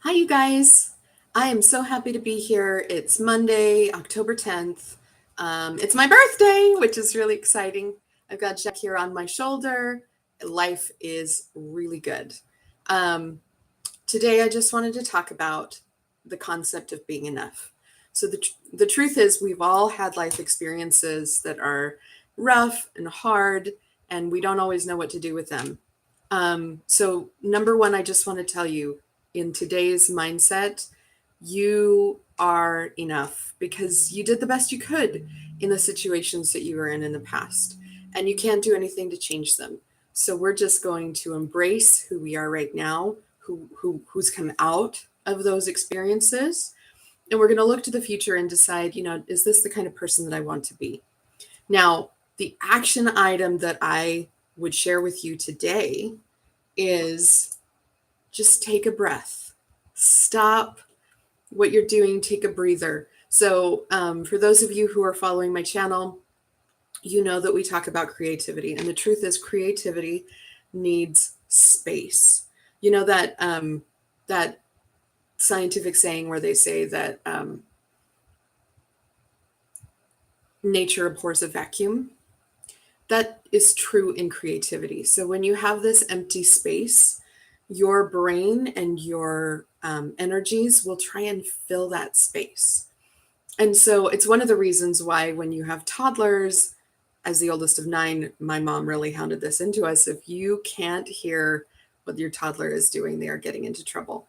Hi, you guys. I am so happy to be here. It's Monday, October 10th. It's my birthday, which is really exciting. I've got Jack here on my shoulder. Life is really good. Um, Today, I just wanted to talk about the concept of being enough. So, the truth is, we've all had life experiences that are rough and hard, and we don't always know what to do with them. So, number one, I just want to tell you in today's mindset, you are enough because you did the best you could in the situations that you were in the past, and you can't do anything to change them. So, we're just going to embrace who we are right now, who's come out of those experiences, and we're going to look to the future and decide, is this the kind of person that I want to be? Now, the action item that I would share with you today is just take a breath. Stop what you're doing, take a breather. So, for those of you who are following my channel, you know that we talk about creativity. And the truth is, creativity needs space. You know that scientific saying where they say that nature abhors a vacuum? That is true in creativity. So when you have this empty space, your brain and your energies will try and fill that space. And so it's one of the reasons why when you have toddlers, as the oldest of 9, my mom really hounded this into us. If you can't hear what your toddler is doing, they are getting into trouble.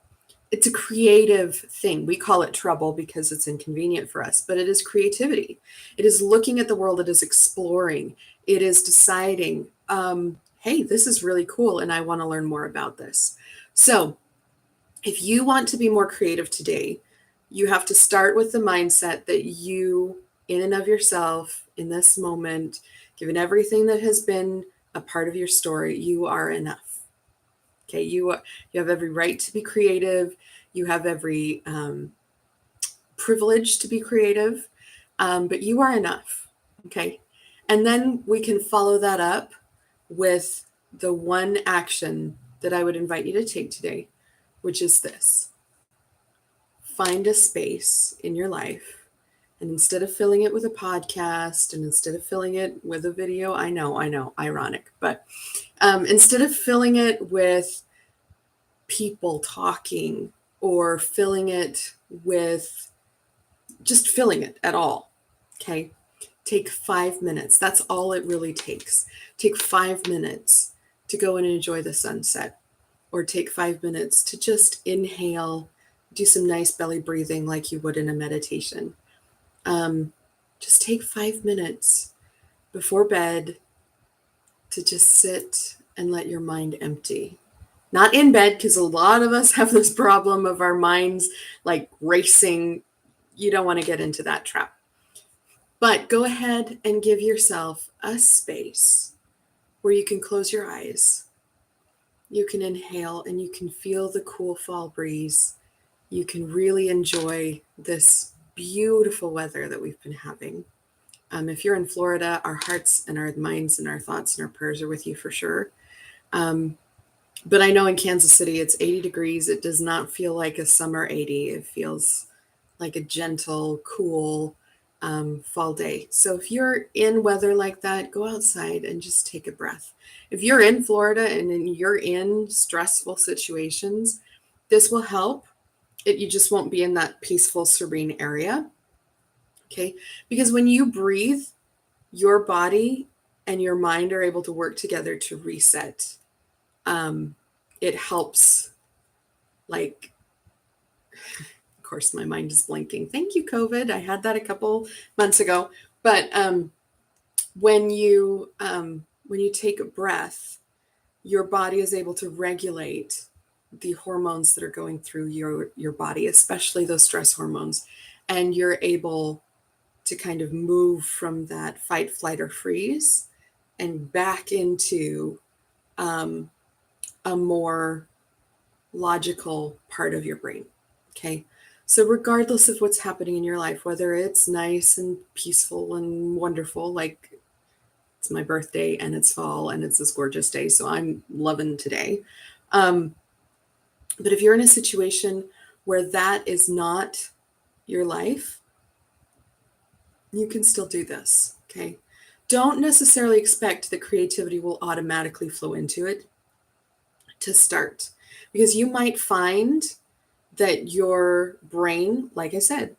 It's a creative thing. We call it trouble because it's inconvenient for us, but it is creativity. It is looking at the world. It is exploring. It is deciding, hey, this is really cool, and I want to learn more about this. So if you want to be more creative today, you have to start with the mindset that you, in and of yourself, in this moment, given everything that has been a part of your story, you are enough. Okay, you have every right to be creative. You have every privilege to be creative, but you are enough. Okay, and then we can follow that up with the one action that I would invite you to take today, which is this: find a space in your life. And instead of filling it with a podcast and instead of filling it with a video, I know, ironic, but instead of filling it with people talking or filling it with just filling it at all, okay? Take 5 minutes. That's all it really takes. Take 5 minutes to go and enjoy the sunset, or take 5 minutes to just inhale, do some nice belly breathing like you would in a meditation. Just take 5 minutes before bed to just sit and let your mind empty. Not in bed, because a lot of us have this problem of our minds like racing. You don't want to get into that trap. But go ahead and give yourself a space where you can close your eyes. You can inhale and you can feel the cool fall breeze. You can really enjoy this beautiful weather that we've been having. If you're in Florida, our hearts and our minds and our thoughts and our prayers are with you for sure. But I know in Kansas City, it's 80 degrees. It does not feel like a summer 80. It feels like a gentle, cool fall day. So if you're in weather like that, go outside and just take a breath. If you're in Florida and you're in stressful situations, this will help. You just won't be in that peaceful, serene area. Okay. Because when you breathe, your body and your mind are able to work together to reset. It helps, like, of course, my mind is blinking. Thank you, COVID. I had that a couple months ago. But when you take a breath, your body is able to regulate the hormones that are going through your body, especially those stress hormones, and you're able to kind of move from that fight, flight, or freeze and back into a more logical part of your brain. Okay. So, regardless of what's happening in your life, whether it's nice and peaceful and wonderful, like it's my birthday and it's fall and it's this gorgeous day, so I'm loving today. But if you're in a situation where that is not your life, you can still do this, okay? Don't necessarily expect that creativity will automatically flow into it to start, because you might find that your brain, like I said,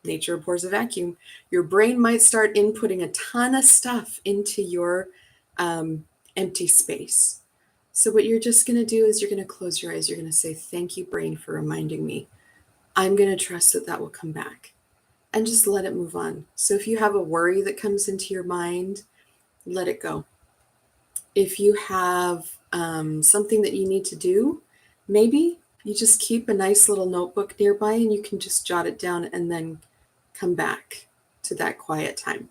nature abhors a vacuum, your brain might start inputting a ton of stuff into your empty space. So what you're just going to do is you're going to close your eyes. You're going to say, thank you, brain, for reminding me. I'm going to trust that that will come back, and just let it move on. So if you have a worry that comes into your mind, let it go. If you have something that you need to do, maybe you just keep a nice little notebook nearby and you can just jot it down and then come back to that quiet time.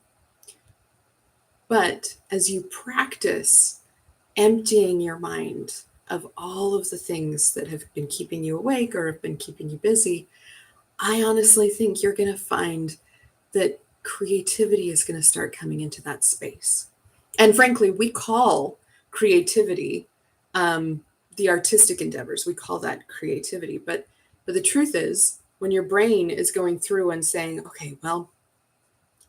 But as you practice emptying your mind of all of the things that have been keeping you awake or have been keeping you busy, I honestly think you're going to find that creativity is going to start coming into that space. And frankly, we call creativity the artistic endeavors. We call that creativity. But the truth is, when your brain is going through and saying, okay, well,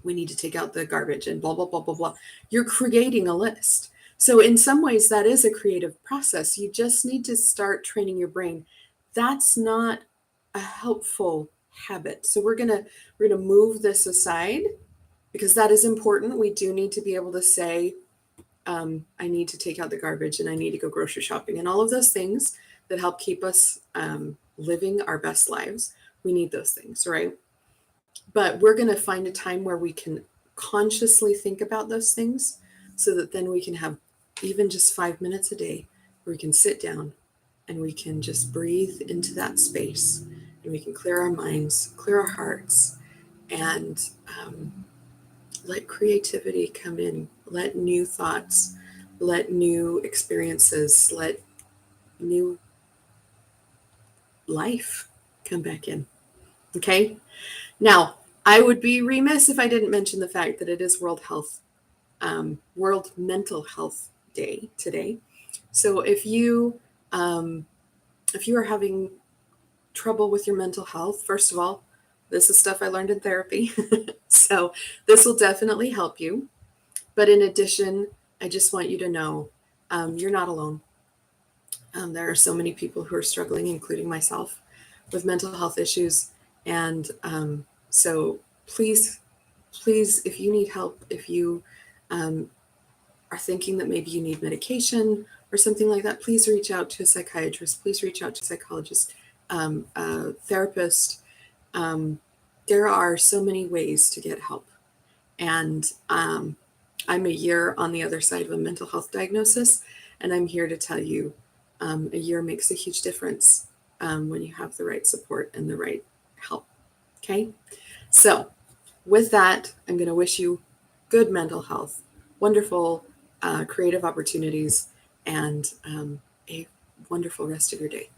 we need to take out the garbage and blah, blah, blah, blah, blah, you're creating a list. So in some ways, that is a creative process. You just need to start training your brain. That's not a helpful habit. So we're gonna move this aside, because that is important. We do need to be able to say, I need to take out the garbage and I need to go grocery shopping, and all of those things that help keep us living our best lives. We need those things, right? But we're going to find a time where we can consciously think about those things, so that then we can have even just 5 minutes a day where we can sit down and we can just breathe into that space, and we can clear our minds, clear our hearts, and let creativity come in, let new thoughts, let new experiences, let new life come back in. Okay? Now, I would be remiss if I didn't mention the fact that it is World Mental Health Day today. So if you are having trouble with your mental health, first of all, this is stuff I learned in therapy. So this will definitely help you. But in addition, I just want you to know you're not alone. There are so many people who are struggling, including myself, with mental health issues. And so please, if you need help, if you are thinking that maybe you need medication or something like that, please reach out to a psychiatrist. Please reach out to a psychologist, a therapist. There are so many ways to get help. And I'm a year on the other side of a mental health diagnosis, and I'm here to tell you a year makes a huge difference when you have the right support and the right help. Okay? So with that, I'm going to wish you good mental health, wonderful creative opportunities, and a wonderful rest of your day.